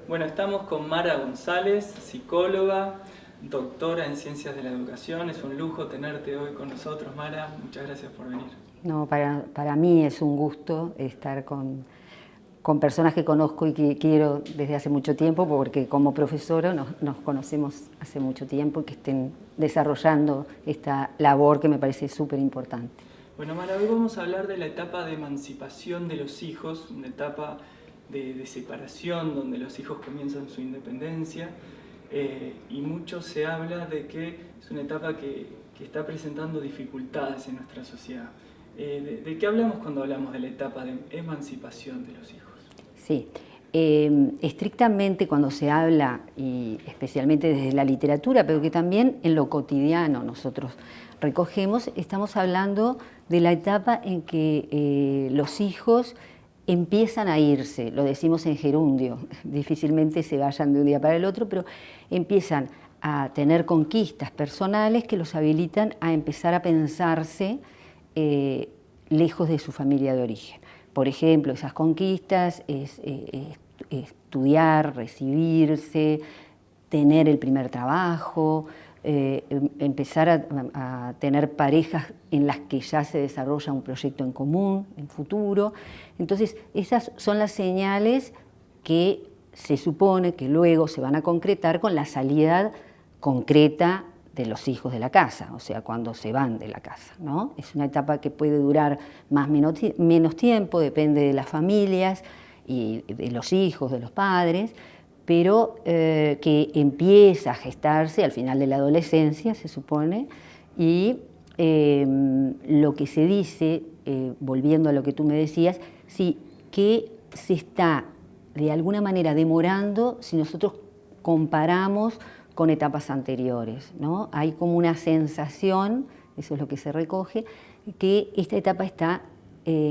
Bueno, estamos con Mara González, psicóloga, doctora en Ciencias de la Educación. Es un lujo tenerte hoy con nosotros, Mara. Muchas gracias por venir. No, para mí es un gusto estar con personas que conozco y que quiero desde hace mucho tiempo, porque como profesora nos conocemos hace mucho tiempo y que estén desarrollando esta labor que me parece súper importante. Bueno, Mara, hoy vamos a hablar de la etapa de emancipación de los hijos, una etapa de separación donde los hijos comienzan su independencia y mucho se habla de que es una etapa que está presentando dificultades en nuestra sociedad. ¿De qué hablamos cuando hablamos de la etapa de emancipación de los hijos? Sí, estrictamente cuando se habla, y especialmente desde la literatura, pero que también en lo cotidiano nosotros recogemos, estamos hablando de la etapa en que los hijos empiezan a irse, lo decimos en gerundio, difícilmente se vayan de un día para el otro, pero empiezan a tener conquistas personales que los habilitan a empezar a pensarse lejos de su familia de origen. Por ejemplo, esas conquistas es estudiar, recibirse, tener el primer trabajo, empezar a tener parejas en las que ya se desarrolla un proyecto en común, en futuro. Entonces, esas son las señales que se supone que luego se van a concretar con la salida concreta de los hijos de la casa, o sea, cuando se van de la casa, ¿no? Es una etapa que puede durar más o menos tiempo, depende de las familias y de los hijos, de los padres, pero que empieza a gestarse al final de la adolescencia, se supone, y lo que se dice, volviendo a lo que tú me decías, sí, que se está de alguna manera demorando si nosotros comparamos con etapas anteriores, ¿no? Hay como una sensación, eso es lo que se recoge, que esta etapa está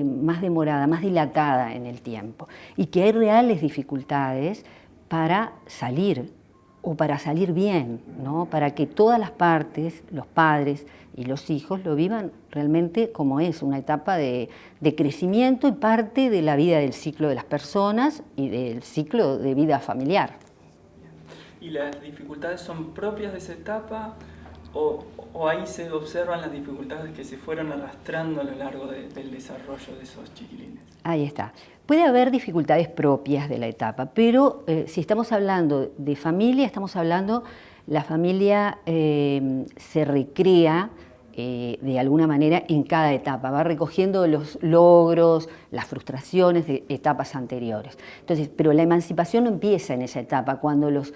más demorada, más dilatada en el tiempo y que hay reales dificultades para salir o para salir bien, ¿no? Para que todas las partes, los padres y los hijos, lo vivan realmente como es, una etapa de crecimiento y parte de la vida del ciclo de las personas y del ciclo de vida familiar. ¿Y las dificultades son propias de esa etapa o ahí se observan las dificultades que se fueron arrastrando a lo largo del desarrollo de esos chiquilines? Ahí está. Puede haber dificultades propias de la etapa, pero si estamos hablando de familia, estamos hablando, la familia se recrea de alguna manera en cada etapa, va recogiendo los logros, las frustraciones de etapas anteriores. Entonces, pero la emancipación no empieza en esa etapa, cuando los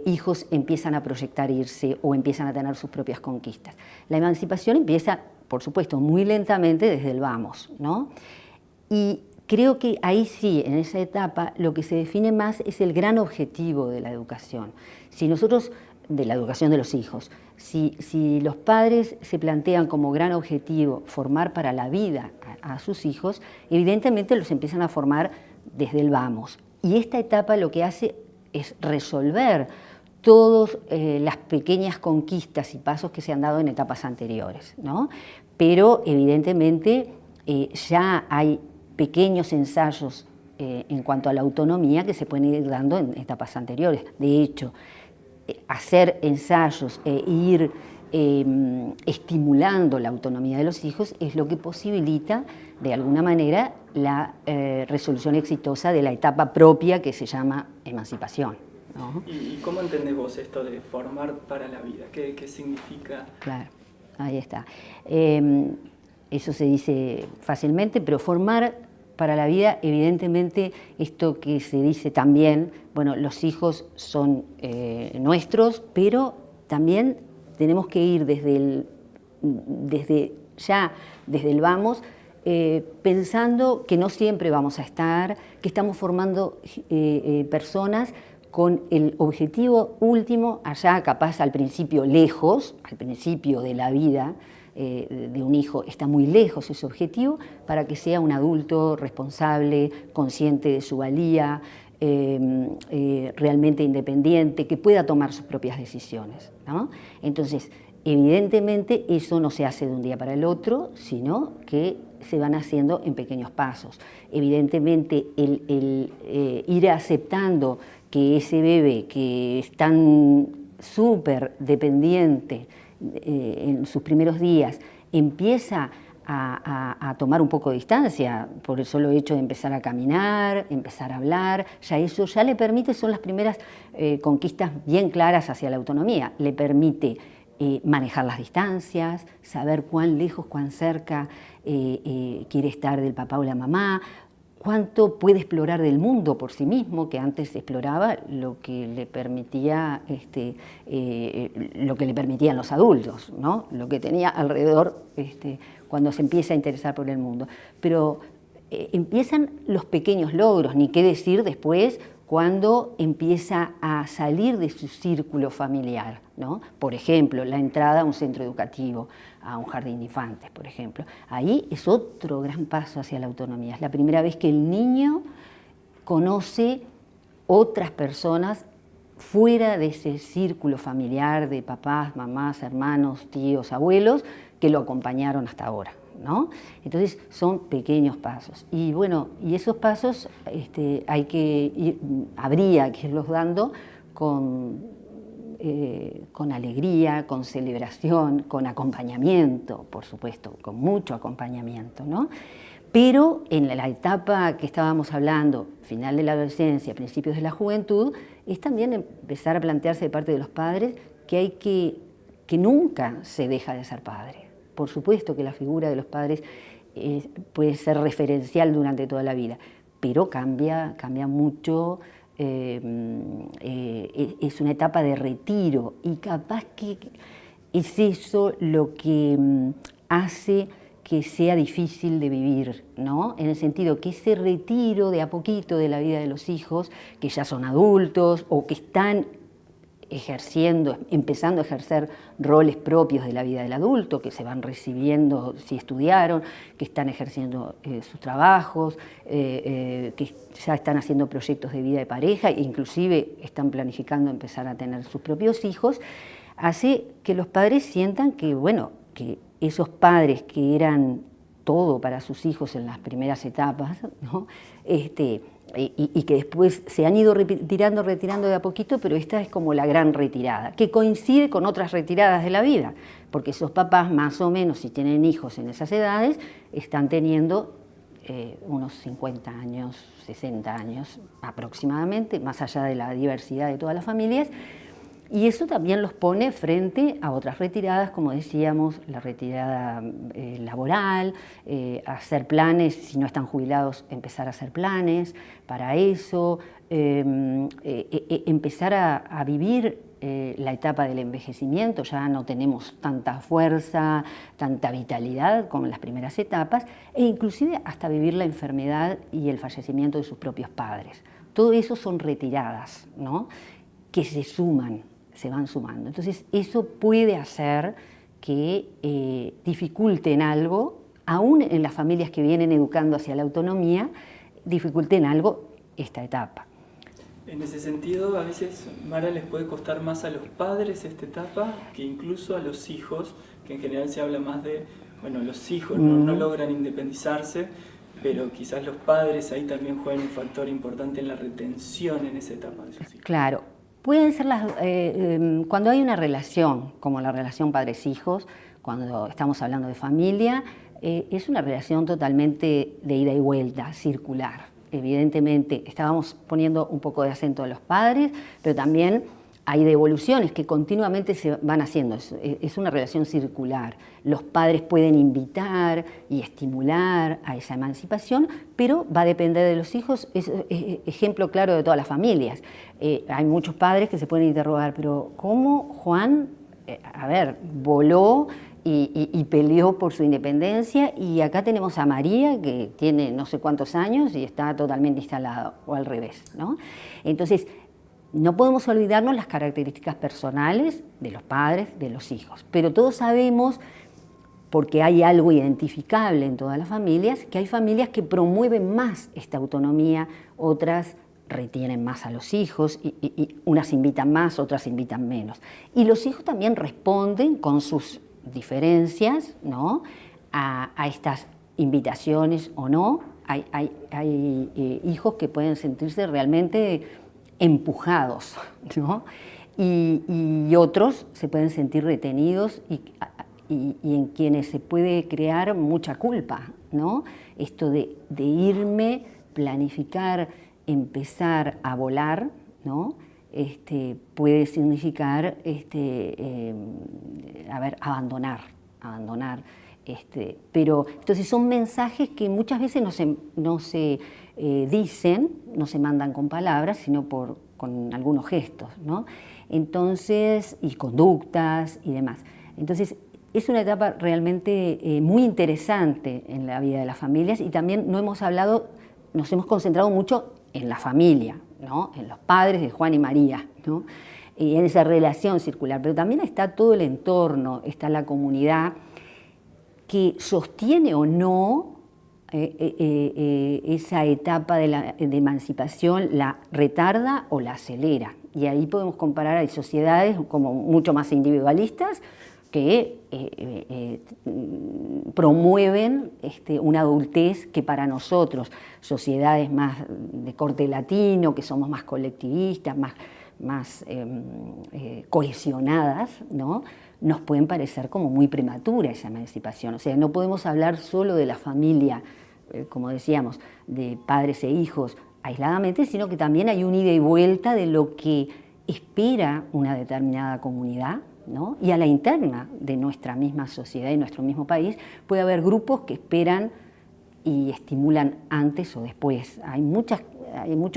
hijos empiezan a proyectar irse o empiezan a tener sus propias conquistas. La emancipación empieza, por supuesto, muy lentamente desde el vamos, ¿no? Y creo que ahí sí, en esa etapa, lo que se define más es el gran objetivo de la educación. Si nosotros, de la educación de los hijos, si los padres se plantean como gran objetivo formar para la vida a sus hijos, evidentemente los empiezan a formar desde el vamos. Y esta etapa lo que hace es resolver todas las pequeñas conquistas y pasos que se han dado en etapas anteriores, ¿no? Pero evidentemente ya hay pequeños ensayos en cuanto a la autonomía que se pueden ir dando en etapas anteriores. De hecho, hacer ensayos e ir estimulando la autonomía de los hijos es lo que posibilita, de alguna manera, la resolución exitosa de la etapa propia que se llama emancipación, ¿no? ¿Y cómo entendés vos esto de formar para la vida? ¿Qué significa? Claro, ahí está. Eso se dice fácilmente, pero formar para la vida, evidentemente, esto que se dice también, bueno, los hijos son nuestros, pero también tenemos que ir desde el vamos, pensando que no siempre vamos a estar, que estamos formando personas con el objetivo último, allá capaz al principio lejos, al principio de la vida de un hijo está muy lejos ese objetivo, para que sea un adulto responsable, consciente de su valía, realmente independiente, que pueda tomar sus propias decisiones, ¿no? Entonces, Evidentemente eso no se hace de un día para el otro, sino que se van haciendo en pequeños pasos. Evidentemente el ir aceptando que ese bebé que es tan súper dependiente en sus primeros días empieza a tomar un poco de distancia por el solo hecho de empezar a caminar, empezar a hablar, ya eso ya le permite, son las primeras conquistas bien claras hacia la autonomía, le permite manejar las distancias, saber cuán lejos, cuán cerca quiere estar del papá o la mamá, cuánto puede explorar del mundo por sí mismo, que antes exploraba lo que le permitía, lo que le permitían los adultos, ¿no? Lo que tenía alrededor cuando se empieza a interesar por el mundo. Pero empiezan los pequeños logros, ni qué decir después cuando empieza a salir de su círculo familiar, ¿no? Por ejemplo, la entrada a un centro educativo, a un jardín de infantes, por ejemplo. Ahí es otro gran paso hacia la autonomía. Es la primera vez que el niño conoce otras personas fuera de ese círculo familiar de papás, mamás, hermanos, tíos, abuelos que lo acompañaron hasta ahora, ¿no? Entonces son pequeños pasos y bueno, y esos pasos habría que irlos dando con alegría, con celebración, con acompañamiento, por supuesto, con mucho acompañamiento, ¿no? Pero en la etapa que estábamos hablando, final de la adolescencia, principios de la juventud, es también empezar a plantearse de parte de los padres que nunca se deja de ser padre. Por supuesto que la figura de los padres puede ser referencial durante toda la vida, pero cambia mucho, es una etapa de retiro y capaz que es eso lo que hace que sea difícil de vivir, ¿no? En el sentido que ese retiro de a poquito de la vida de los hijos, que ya son adultos o que están empezando a ejercer roles propios de la vida del adulto, que se van recibiendo si estudiaron, que están ejerciendo sus trabajos, que ya están haciendo proyectos de vida de pareja e inclusive están planificando empezar a tener sus propios hijos, hace que los padres sientan que, bueno, que esos padres que eran todo para sus hijos en las primeras etapas, ¿no? Y que después se han ido retirando de a poquito, pero esta es como la gran retirada, que coincide con otras retiradas de la vida, porque esos papás más o menos, si tienen hijos en esas edades, están teniendo unos 50 años, 60 años aproximadamente, más allá de la diversidad de todas las familias, y eso también los pone frente a otras retiradas, como decíamos, la retirada laboral, hacer planes, si no están jubilados, empezar a hacer planes para eso, empezar a vivir la etapa del envejecimiento, ya no tenemos tanta fuerza, tanta vitalidad como en las primeras etapas, e inclusive hasta vivir la enfermedad y el fallecimiento de sus propios padres. Todo eso son retiradas, ¿no? Que se van sumando. Entonces, eso puede hacer que dificulten algo, aún en las familias que vienen educando hacia la autonomía, dificulten algo esta etapa. En ese sentido, a veces, Mara, les puede costar más a los padres esta etapa que incluso a los hijos, que en general se habla más de, bueno, los hijos no logran independizarse, pero quizás los padres ahí también juegan un factor importante en la retención en esa etapa de sus hijos. Claro. Pueden ser cuando hay una relación, como la relación padres-hijos, cuando estamos hablando de familia, es una relación totalmente de ida y vuelta, circular. Evidentemente, estábamos poniendo un poco de acento a los padres, pero también hay devoluciones que continuamente se van haciendo. Es una relación circular. Los padres pueden invitar y estimular a esa emancipación, pero va a depender de los hijos. Es ejemplo claro de todas las familias. Hay muchos padres que se pueden interrogar, pero ¿cómo Juan, voló y peleó por su independencia? Y acá tenemos a María, que tiene no sé cuántos años y está totalmente instalada, o al revés, ¿no? Entonces, no podemos olvidarnos las características personales de los padres, de los hijos, pero todos sabemos, porque hay algo identificable en todas las familias, que hay familias que promueven más esta autonomía, otras retienen más a los hijos y unas invitan más, otras invitan menos. Y los hijos también responden con sus diferencias, ¿no?, a estas invitaciones o no. Hay hijos que pueden sentirse realmente empujados, ¿no?, y otros se pueden sentir retenidos y en quienes se puede crear mucha culpa, ¿no? Esto de irme, planificar, empezar a volar, ¿no?, puede significar abandonar. Pero entonces son mensajes que muchas veces no se dicen, no se mandan con palabras, sino con algunos gestos, ¿no? Entonces, y conductas y demás. Entonces, es una etapa realmente muy interesante en la vida de las familias, y también nos hemos concentrado mucho en la familia, ¿no?, en los padres de Juan y María, ¿no?, y en esa relación circular, pero también está todo el entorno, está la comunidad que sostiene o no esa etapa de emancipación, la retarda o la acelera. Y ahí podemos comparar, hay sociedades como mucho más individualistas que promueven una adultez que para nosotros, sociedades más de corte latino, que somos más colectivistas, más cohesionadas, ¿no?, nos pueden parecer como muy prematura esa emancipación. O sea, no podemos hablar solo de la familia, como decíamos, de padres e hijos aisladamente, sino que también hay un ida y vuelta de lo que espera una determinada comunidad, ¿no?, y a la interna de nuestra misma sociedad y nuestro mismo país puede haber grupos que esperan y estimulan antes o después. Hay muchos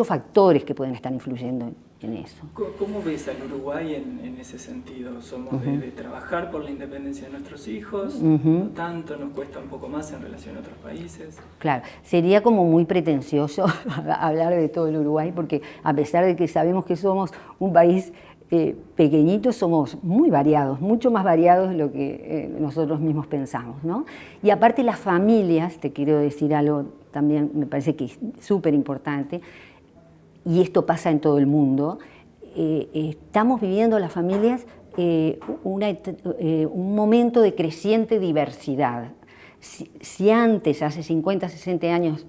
factores que pueden estar influyendo en eso. ¿Cómo ves al Uruguay en ese sentido? ¿Somos de trabajar por la independencia de nuestros hijos? ¿No tanto? ¿Nos cuesta un poco más en relación a otros países? Claro, sería como muy pretencioso hablar de todo el Uruguay, porque a pesar de que sabemos que somos un país pequeñitos, somos muy variados, mucho más variados de lo que nosotros mismos pensamos, ¿no? Y aparte las familias, te quiero decir algo también, me parece que es súper importante, y esto pasa en todo el mundo, estamos viviendo las familias un momento de creciente diversidad. Si antes, hace 50, 60 años,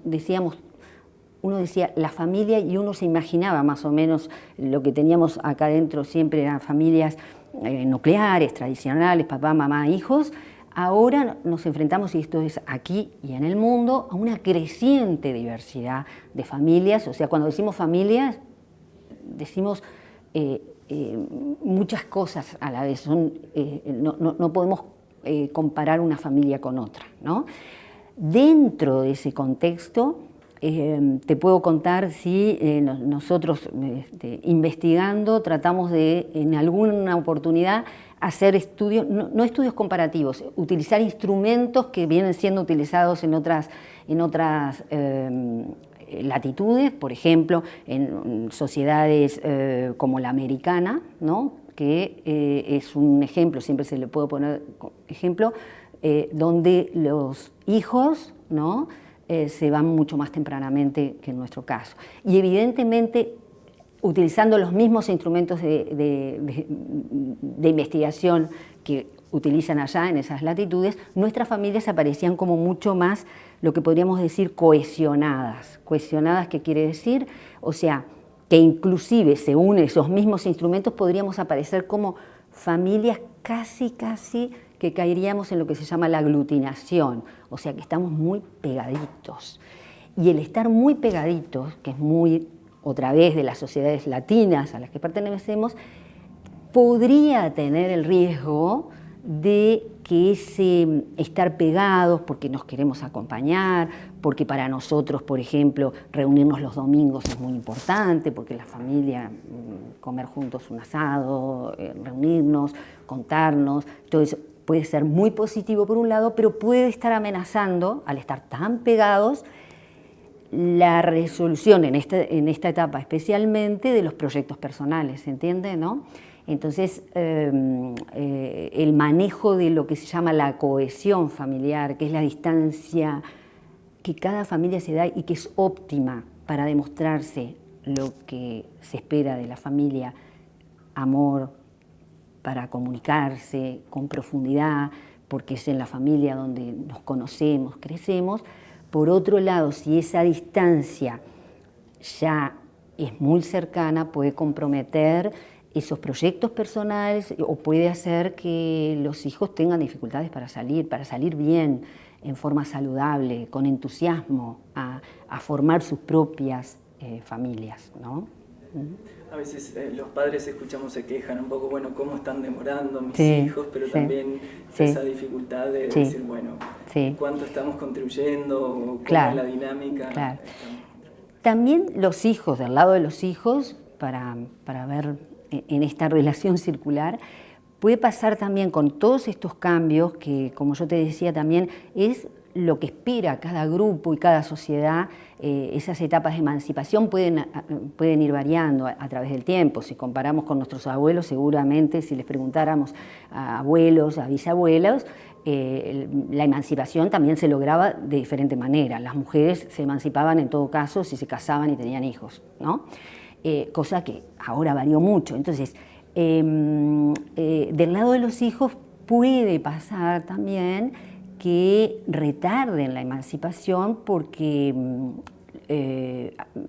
uno decía la familia y uno se imaginaba más o menos lo que teníamos acá adentro, siempre eran familias nucleares, tradicionales, papá, mamá, hijos. Ahora nos enfrentamos, y esto es aquí y en el mundo, a una creciente diversidad de familias. O sea, cuando decimos familias, decimos muchas cosas a la vez. No podemos comparar una familia con otra, ¿no? Dentro de ese contexto, te puedo contar si nosotros investigando tratamos de en alguna oportunidad hacer estudios, no estudios comparativos, utilizar instrumentos que vienen siendo utilizados en otras latitudes, por ejemplo, en sociedades como la americana, ¿no?, que es un ejemplo, siempre se le puede poner ejemplo, donde los hijos, ¿no?, se van mucho más tempranamente que en nuestro caso. Y evidentemente, utilizando los mismos instrumentos de investigación que utilizan allá en esas latitudes, nuestras familias aparecían como mucho más, lo que podríamos decir, cohesionadas. Cohesionadas, ¿qué quiere decir? O sea, que inclusive, según esos mismos instrumentos, podríamos aparecer como familias casi que caeríamos en lo que se llama la aglutinación, o sea que estamos muy pegaditos. Y el estar muy pegaditos, que es muy, otra vez, de las sociedades latinas a las que pertenecemos, podría tener el riesgo de que ese estar pegados, porque nos queremos acompañar, porque para nosotros, por ejemplo, reunirnos los domingos es muy importante, porque la familia, comer juntos un asado, reunirnos, contarnos, todo eso puede ser muy positivo por un lado, pero puede estar amenazando, al estar tan pegados, la resolución en esta etapa especialmente de los proyectos personales, ¿se entiende, no? Entonces, el manejo de lo que se llama la cohesión familiar, que es la distancia que cada familia se da y que es óptima para demostrarse lo que se espera de la familia, amor para comunicarse con profundidad, porque es en la familia donde nos conocemos, crecemos. Por otro lado, si esa distancia ya es muy cercana, puede comprometer esos proyectos personales o puede hacer que los hijos tengan dificultades para salir bien, en forma saludable, con entusiasmo, a formar sus propias familias, ¿no? A veces los padres escuchamos se quejan un poco, bueno, cómo están demorando mis Sí, hijos, pero sí, también sí. esa dificultad de Sí, decir, bueno, sí. cuánto estamos contribuyendo, o cómo Claro, es la dinámica. claro. También los hijos, del lado de los hijos, para ver en esta relación circular, puede pasar también con todos estos cambios que, como yo te decía también, es lo que espera cada grupo y cada sociedad. Esas etapas de emancipación pueden ir variando a través del tiempo. Si comparamos con nuestros abuelos, seguramente si les preguntáramos a abuelos, a bisabuelos, la emancipación también se lograba de diferente manera. Las mujeres se emancipaban en todo caso si se casaban y tenían hijos, ¿no? Cosa que ahora varió mucho. Entonces, del lado de los hijos puede pasar también que retarden la emancipación porque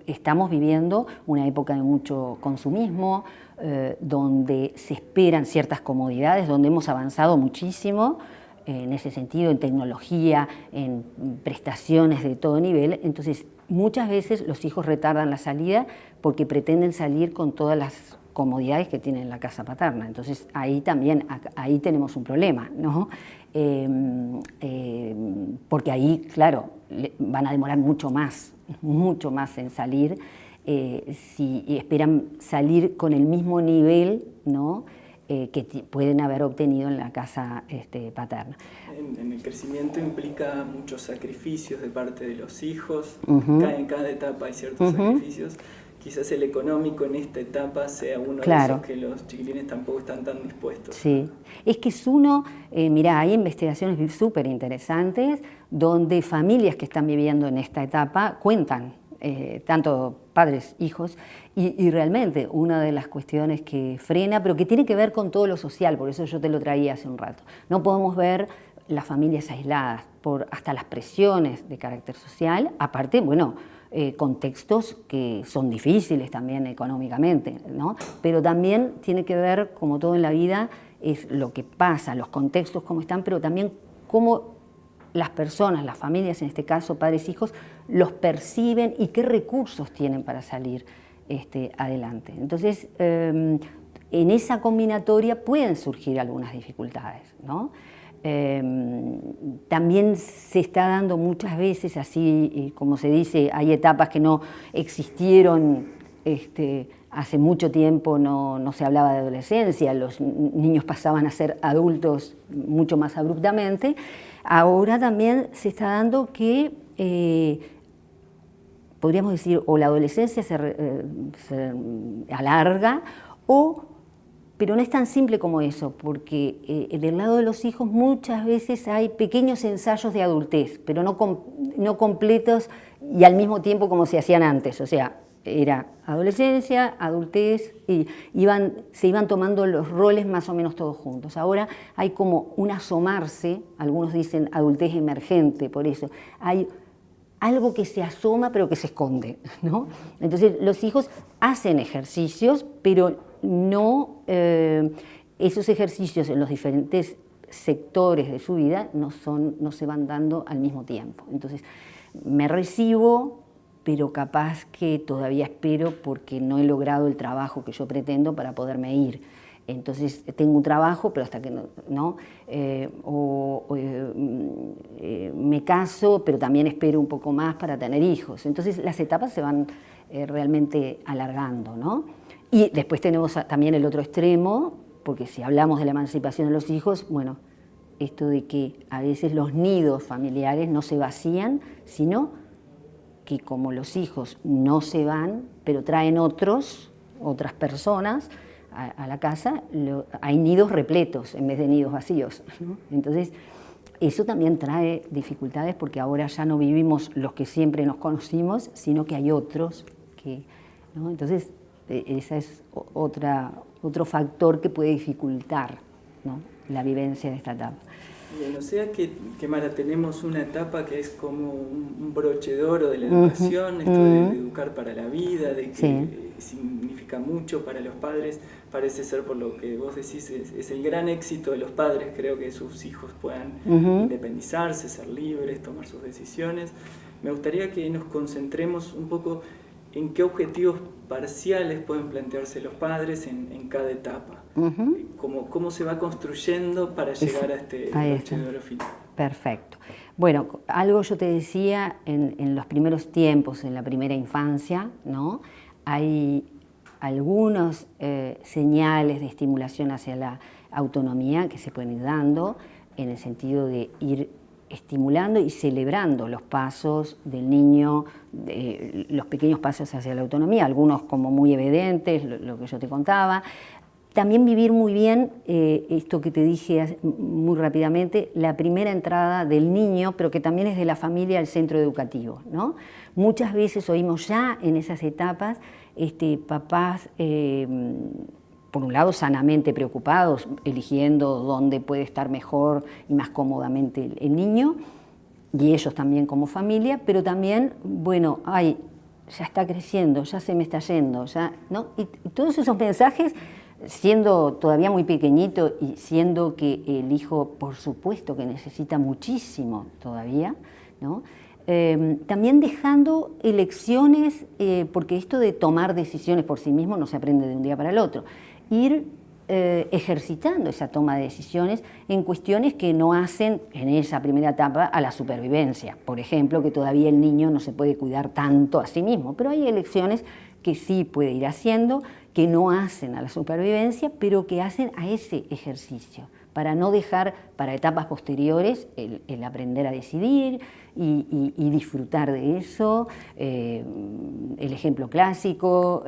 estamos viviendo una época de mucho consumismo, donde se esperan ciertas comodidades, donde hemos avanzado muchísimo en ese sentido, en tecnología, en prestaciones de todo nivel. Entonces, muchas veces los hijos retardan la salida porque pretenden salir con todas las comodidades que tienen la casa paterna. Entonces, ahí también, ahí tenemos un problema, ¿no? Porque ahí, claro, van a demorar mucho más en salir, si esperan salir con el mismo nivel, ¿no? Que pueden haber obtenido en la casa paterna. En el crecimiento implica muchos sacrificios de parte de los hijos. En cada etapa hay ciertos sacrificios. Quizás el económico en esta etapa sea uno de esos que los chiquilines tampoco están tan dispuestos. Sí, es que es uno, mirá, hay investigaciones súper interesantes donde familias que están viviendo en esta etapa cuentan, tanto padres, hijos, y realmente una de las cuestiones que frena, pero que tiene que ver con todo lo social, por eso yo te lo traía hace un rato. No podemos ver las familias aisladas por hasta las presiones de carácter social, aparte, bueno, contextos que son difíciles también económicamente, ¿no? Pero también tiene que ver, como todo en la vida, es lo que pasa, los contextos cómo están, pero también cómo las personas, las familias, en este caso padres, hijos, los perciben y qué recursos tienen para salir adelante. Entonces, en esa combinatoria pueden surgir algunas dificultades, ¿no? También se está dando muchas veces, así como se dice, hay etapas que no existieron hace mucho tiempo, no se hablaba de adolescencia, los niños pasaban a ser adultos mucho más abruptamente. Ahora también se está dando que, podríamos decir, o la adolescencia se alarga pero no es tan simple como eso, porque del lado de los hijos muchas veces hay pequeños ensayos de adultez, pero no completos y al mismo tiempo como se hacían antes. O sea, era adolescencia, adultez, y se iban tomando los roles más o menos todos juntos. Ahora hay como un asomarse, algunos dicen adultez emergente, por eso. Hay algo que se asoma pero que se esconde, ¿no? Entonces los hijos hacen ejercicios, pero no, esos ejercicios en los diferentes sectores de su vida no se van dando al mismo tiempo. Entonces, me recibo, pero capaz que todavía espero porque no he logrado el trabajo que yo pretendo para poderme ir. Entonces, tengo un trabajo, pero hasta que no me caso, pero también espero un poco más para tener hijos. Entonces, las etapas se van realmente alargando, ¿no? Y después tenemos también el otro extremo, porque si hablamos de la emancipación de los hijos, bueno, esto de que a veces los nidos familiares no se vacían, sino que como los hijos no se van, pero traen otras personas a la casa, hay nidos repletos en vez de nidos vacíos, ¿no? Entonces, eso también trae dificultades porque ahora ya no vivimos los que siempre nos conocimos, sino que hay otros que ¿no? Entonces, ese es otro factor que puede dificultar, ¿no?, la vivencia de esta etapa. Bien, o sea que Mara, tenemos una etapa que es como un broche de oro de la educación, esto de educar para la vida, de que significa mucho para los padres, parece ser, por lo que vos decís, es el gran éxito de los padres, creo que sus hijos puedan independizarse, ser libres, tomar sus decisiones. Me gustaría que nos concentremos un poco en qué objetivos parciales pueden plantearse los padres en cada etapa. Cómo se va construyendo para llegar a este broche de oro final. Perfecto. Bueno, algo yo te decía, en los primeros tiempos, en la primera infancia, ¿no?, hay algunos señales de estimulación hacia la autonomía que se pueden ir dando, en el sentido de ir estimulando y celebrando los pasos del niño, los pequeños pasos hacia la autonomía, algunos como muy evidentes, lo que yo te contaba. También vivir muy bien esto que te dije muy rápidamente, la primera entrada del niño, pero que también es de la familia al centro educativo, ¿no? Muchas veces oímos ya en esas etapas papás, por un lado, sanamente preocupados, eligiendo dónde puede estar mejor y más cómodamente el niño, y ellos también como familia, pero también, bueno, ya está creciendo, ya se me está yendo, ya, ¿no? Y todos esos mensajes, siendo todavía muy pequeñito y siendo que el hijo, por supuesto, que necesita muchísimo todavía, ¿no?, también dejando elecciones, porque esto de tomar decisiones por sí mismo no se aprende de un día para el otro. Ir ejercitando esa toma de decisiones en cuestiones que no hacen en esa primera etapa a la supervivencia. Por ejemplo, que todavía el niño no se puede cuidar tanto a sí mismo, pero hay elecciones que sí puede ir haciendo, que no hacen a la supervivencia, pero que hacen a ese ejercicio, para no dejar para etapas posteriores el aprender a decidir y disfrutar de eso. El ejemplo clásico,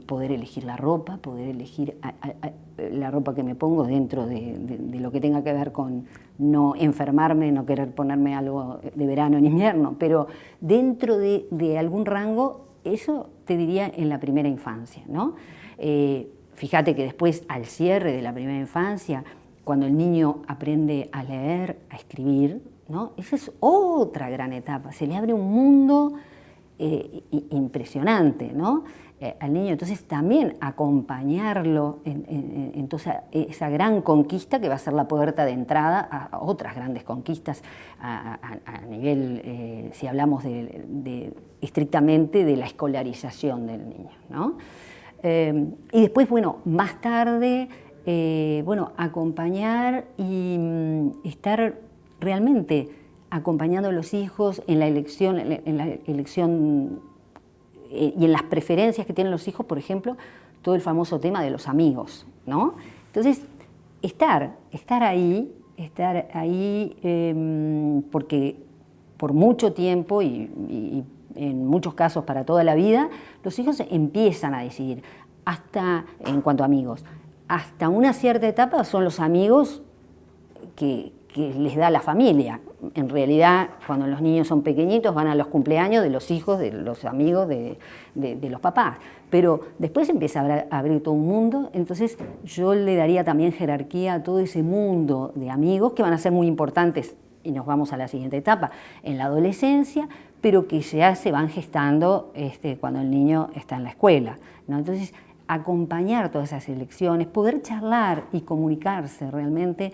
poder elegir la ropa, poder elegir la ropa que me pongo dentro de lo que tenga que ver con no enfermarme, no querer ponerme algo de verano en invierno, pero dentro de algún rango. Eso te diría en la primera infancia, ¿no? Fíjate que después, al cierre de la primera infancia, cuando el niño aprende a leer, a escribir, ¿no?, esa es otra gran etapa. Se le abre un mundo impresionante, ¿no?, al niño. Entonces también acompañarlo en toda esa gran conquista que va a ser la puerta de entrada a otras grandes conquistas a nivel, si hablamos estrictamente de la escolarización del niño, ¿no? Y después, bueno, más tarde, acompañar y estar realmente acompañando a los hijos en la elección y en las preferencias que tienen los hijos, por ejemplo, todo el famoso tema de los amigos, ¿no? Entonces, estar ahí, porque por mucho tiempo y en muchos casos para toda la vida, los hijos empiezan a decidir, hasta, en cuanto a amigos, hasta una cierta etapa son los amigos que les da la familia. En realidad, cuando los niños son pequeñitos, van a los cumpleaños de los hijos, de los amigos de los papás. Pero después empieza a abrir todo un mundo, entonces yo le daría también jerarquía a todo ese mundo de amigos que van a ser muy importantes, y nos vamos a la siguiente etapa, en la adolescencia, pero que ya se van gestando cuando el niño está en la escuela, ¿no? Entonces, acompañar todas esas elecciones, poder charlar y comunicarse realmente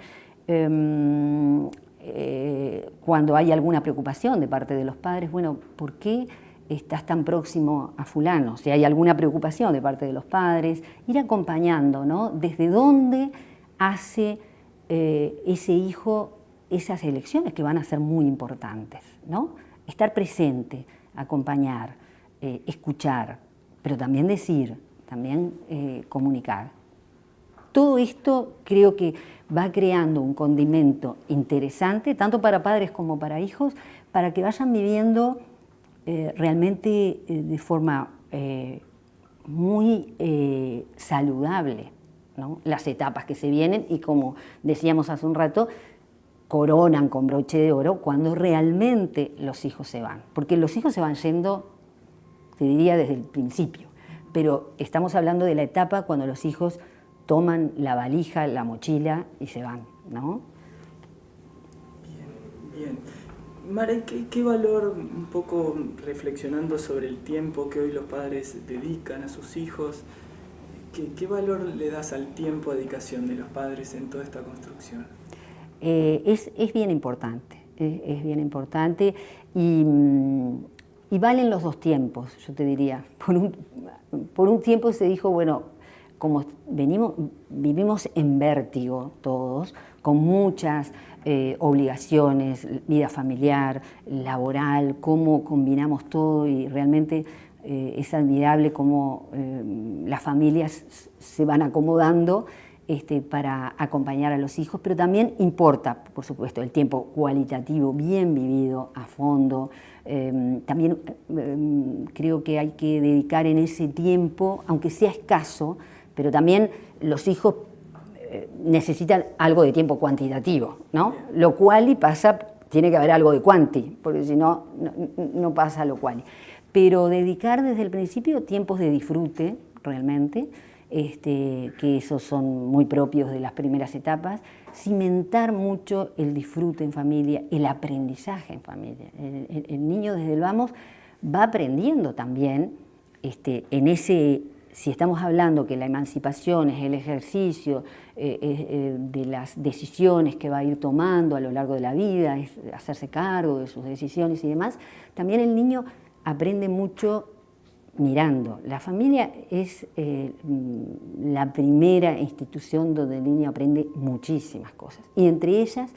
cuando hay alguna preocupación de parte de los padres, bueno, ¿por qué estás tan próximo a fulano? Si hay alguna preocupación de parte de los padres, ir acompañando, ¿no? Desde dónde hace ese hijo esas elecciones que van a ser muy importantes, ¿no? Estar presente, acompañar, escuchar, pero también decir, también comunicar. Todo esto creo que va creando un condimento interesante, tanto para padres como para hijos, para que vayan viviendo realmente de forma muy saludable, ¿no?, las etapas que se vienen y, como decíamos hace un rato, coronan con broche de oro cuando realmente los hijos se van. Porque los hijos se van yendo, te diría, desde el principio. pero estamos hablando de la etapa cuando los hijos toman la valija, la mochila y se van, ¿no? Bien, bien. Mara, ¿qué valor, un poco reflexionando sobre el tiempo que hoy los padres dedican a sus hijos, qué valor le das al tiempo de dedicación de los padres en toda esta construcción? Es bien importante, es bien importante y valen los dos tiempos, yo te diría. Por un tiempo se dijo, bueno, como vivimos en vértigo todos, con muchas obligaciones, vida familiar, laboral, cómo combinamos todo y realmente es admirable cómo las familias se van acomodando para acompañar a los hijos, pero también importa, por supuesto, el tiempo cualitativo, bien vivido, a fondo. También creo que hay que dedicar en ese tiempo, aunque sea escaso, pero también los hijos necesitan algo de tiempo cuantitativo, ¿no? Lo cual tiene que haber algo de cuanti, porque si no, no pasa lo cual. Pero dedicar desde el principio tiempos de disfrute, realmente, que esos son muy propios de las primeras etapas, cimentar mucho el disfrute en familia, el aprendizaje en familia. El niño desde el vamos va aprendiendo también si estamos hablando que la emancipación es el ejercicio de las decisiones que va a ir tomando a lo largo de la vida, es hacerse cargo de sus decisiones y demás, también el niño aprende mucho mirando. La familia es la primera institución donde el niño aprende muchísimas cosas. Y entre ellas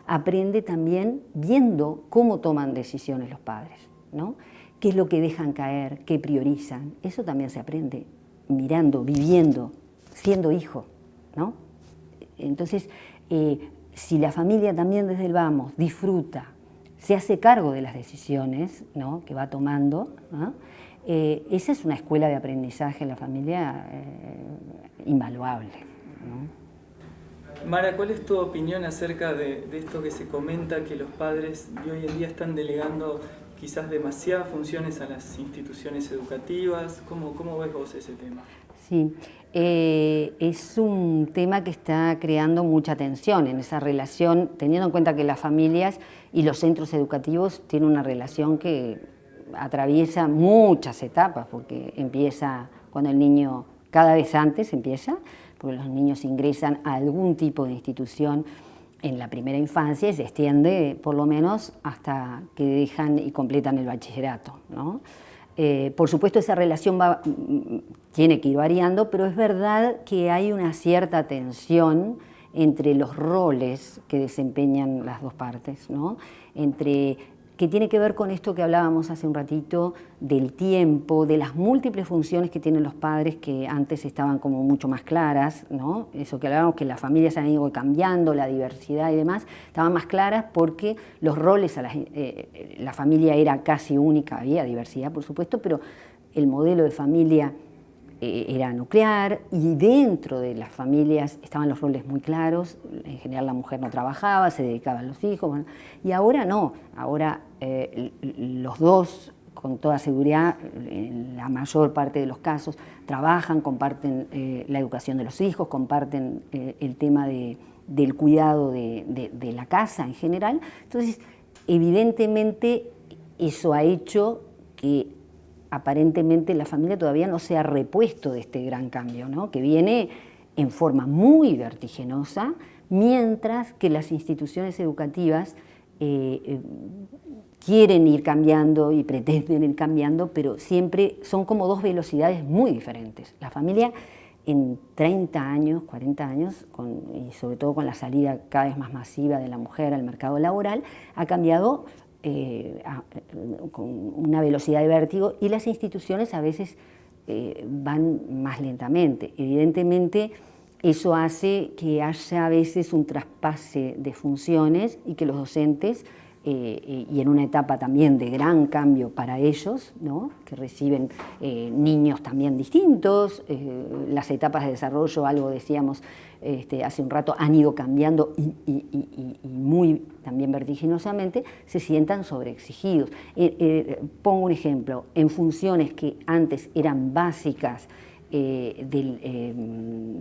aprende también viendo cómo toman decisiones los padres, ¿no? Qué es lo que dejan caer, qué priorizan. Eso también se aprende mirando, viviendo, siendo hijo, ¿no? Entonces, si la familia también desde el vamos disfruta, se hace cargo de las decisiones, ¿no?, que va tomando, ¿no?, esa es una escuela de aprendizaje en la familia invaluable, ¿no? Mara, ¿cuál es tu opinión acerca de esto que se comenta, que los padres de hoy en día están delegando quizás demasiadas funciones a las instituciones educativas? ¿Cómo ves vos ese tema? Sí, es un tema que está creando mucha tensión en esa relación, teniendo en cuenta que las familias y los centros educativos tienen una relación que atraviesa muchas etapas, porque empieza cuando el niño, cada vez antes empieza, porque los niños ingresan a algún tipo de institución en la primera infancia y se extiende por lo menos hasta que dejan y completan el bachillerato, ¿no? Por supuesto esa relación tiene que ir variando, pero es verdad que hay una cierta tensión entre los roles que desempeñan las dos partes, ¿no? Que tiene que ver con esto que hablábamos hace un ratito del tiempo, de las múltiples funciones que tienen los padres que antes estaban como mucho más claras, ¿no? Eso que hablábamos, que las familias han ido cambiando, la diversidad y demás, estaban más claras porque los roles, la familia era casi única, había diversidad por supuesto, pero el modelo de familia era nuclear y dentro de las familias estaban los roles muy claros. En general la mujer no trabajaba, se dedicaba a los hijos, bueno, y ahora no, ahora los dos con toda seguridad, en la mayor parte de los casos, trabajan, comparten la educación de los hijos, comparten el tema del cuidado de la casa en general. Entonces, evidentemente eso ha hecho que aparentemente la familia todavía no se ha repuesto de este gran cambio, ¿no?, que viene en forma muy vertiginosa, mientras que las instituciones educativas quieren ir cambiando y pretenden ir cambiando, pero siempre son como dos velocidades muy diferentes. La familia en 30 años, 40 años, y sobre todo con la salida cada vez más masiva de la mujer al mercado laboral, ha cambiado con una velocidad de vértigo, y las instituciones a veces van más lentamente. Evidentemente eso hace que haya a veces un traspase de funciones y que los docentes y en una etapa también de gran cambio para ellos, ¿no? Que reciben niños también distintos, las etapas de desarrollo, algo decíamos hace un rato, han ido cambiando y muy también vertiginosamente, se sientan sobreexigidos. Pongo un ejemplo, en funciones que antes eran básicas,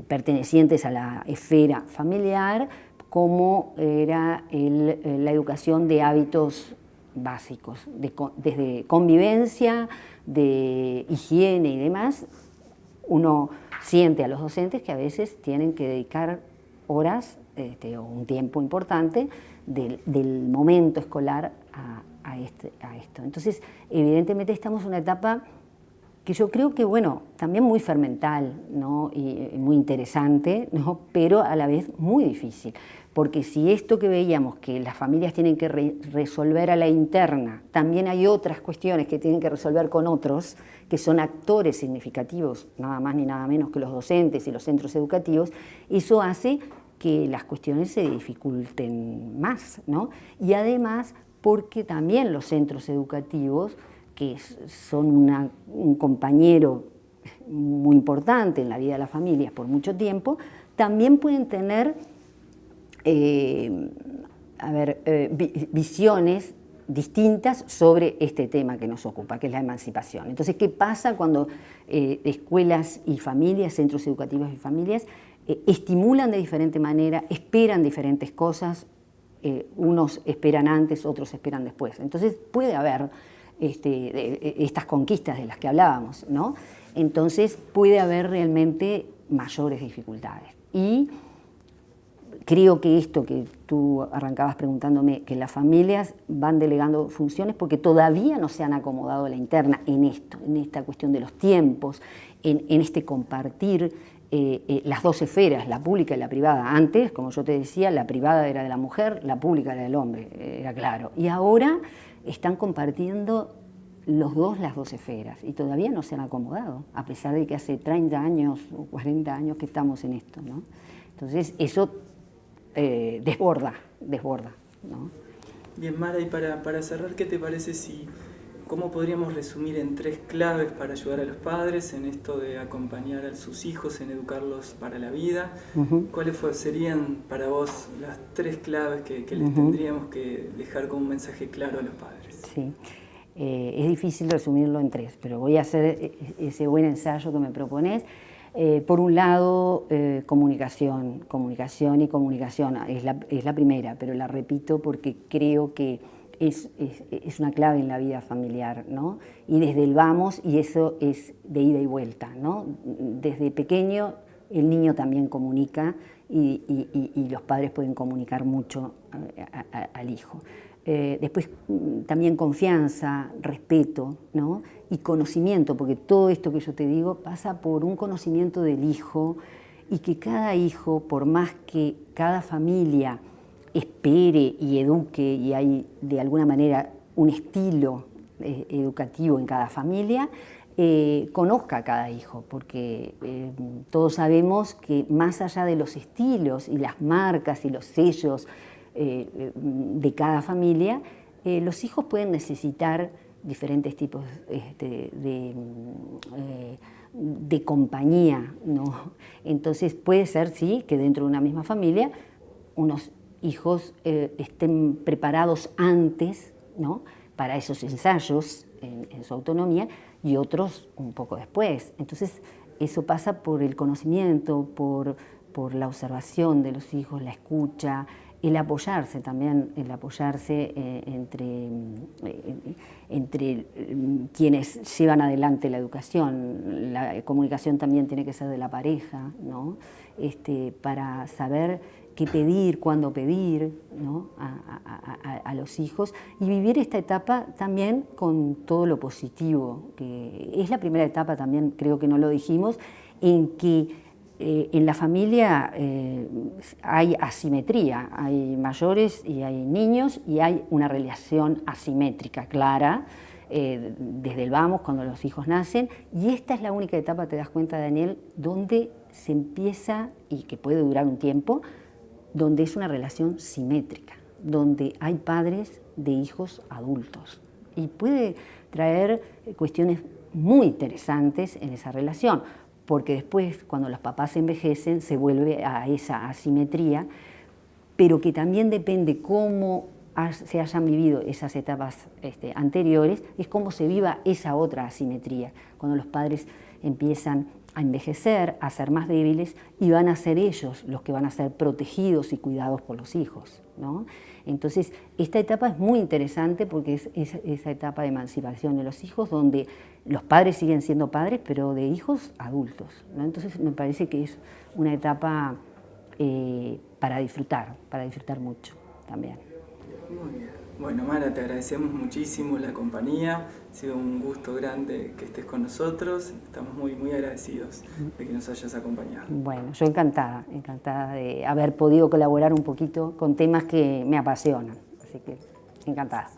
pertenecientes a la esfera familiar, como era la educación de hábitos básicos, desde convivencia, de higiene y demás. Uno siente a los docentes que a veces tienen que dedicar horas o un tiempo importante del momento escolar a esto. Entonces, evidentemente estamos en una etapa que yo creo que, bueno, también muy fermental, ¿no? y muy interesante, ¿no? Pero a la vez muy difícil. Porque si esto que veíamos, que las familias tienen que resolver a la interna, también hay otras cuestiones que tienen que resolver con otros, que son actores significativos, nada más ni nada menos que los docentes y los centros educativos, eso hace que las cuestiones se dificulten más, ¿no? Y además, porque también los centros educativos, que son un compañero muy importante en la vida de las familias por mucho tiempo, también pueden tener visiones distintas sobre este tema que nos ocupa, que es la emancipación. Entonces, ¿qué pasa cuando escuelas y familias, centros educativos y familias, estimulan de diferente manera, esperan diferentes cosas, unos esperan antes, otros esperan después? Entonces, puede haber estas conquistas de las que hablábamos, ¿no? Entonces puede haber realmente mayores dificultades. Y creo que esto que tú arrancabas preguntándome, que las familias van delegando funciones porque todavía no se han acomodado a la interna en esto, en esta cuestión de los tiempos, en este compartir las dos esferas, la pública y la privada. Antes, como yo te decía, la privada era de la mujer, la pública era del hombre, era claro. Y ahora están compartiendo los dos las dos esferas y todavía no se han acomodado, a pesar de que hace 30 años o 40 años que estamos en esto, ¿no? Entonces eso desborda, ¿no? Bien, Mara, y para cerrar, ¿qué te parece cómo podríamos resumir en 3 claves para ayudar a los padres en esto de acompañar a sus hijos, en educarlos para la vida? ¿Cuáles serían para vos las 3 claves que les tendríamos que dejar como un mensaje claro a los padres? Sí, es difícil resumirlo en 3, pero voy a hacer ese buen ensayo que me propones. Por un lado, comunicación y comunicación es la primera, pero la repito porque creo que es una clave en la vida familiar, ¿no? Y desde el vamos, y eso es de ida y vuelta, ¿no? Desde pequeño el niño también comunica y los padres pueden comunicar mucho al hijo. Después también confianza, respeto, ¿no? Y conocimiento, porque todo esto que yo te digo pasa por un conocimiento del hijo y que cada hijo, por más que cada familia espere y eduque y hay de alguna manera un estilo educativo en cada familia, conozca a cada hijo, porque todos sabemos que más allá de los estilos y las marcas y los sellos de cada familia, los hijos pueden necesitar diferentes tipos de compañía, ¿no? Entonces puede ser, sí, que dentro de una misma familia unos hijos estén preparados antes, ¿no? Para esos ensayos en su autonomía y otros un poco después. Entonces eso pasa por el conocimiento, por la observación de los hijos, la escucha, el apoyarse también, entre quienes llevan adelante la educación. La comunicación también tiene que ser de la pareja, ¿no? Para saber qué pedir, cuándo pedir, ¿no? a los hijos, y vivir esta etapa también con todo lo positivo, que es la primera etapa también, creo que no lo dijimos, en que en la familia hay asimetría, hay mayores y hay niños y hay una relación asimétrica clara desde el vamos, cuando los hijos nacen, y esta es la única etapa, te das cuenta, Daniel, donde se empieza, y que puede durar un tiempo, donde es una relación simétrica, donde hay padres de hijos adultos y puede traer cuestiones muy interesantes en esa relación, porque después cuando los papás envejecen se vuelve a esa asimetría, pero que también depende cómo se hayan vivido esas etapas anteriores, es cómo se viva esa otra asimetría, cuando los padres empiezan a envejecer, a ser más débiles y van a ser ellos los que van a ser protegidos y cuidados por los hijos, ¿no? Entonces, esta etapa es muy interesante porque es esa etapa de emancipación de los hijos donde los padres siguen siendo padres, pero de hijos adultos, ¿no? Entonces, me parece que es una etapa para disfrutar mucho también. Muy bien. Bueno, Mara, te agradecemos muchísimo la compañía. Ha sido un gusto grande que estés con nosotros. Estamos muy, muy agradecidos de que nos hayas acompañado. Bueno, yo encantada de haber podido colaborar un poquito con temas que me apasionan. Así que encantada.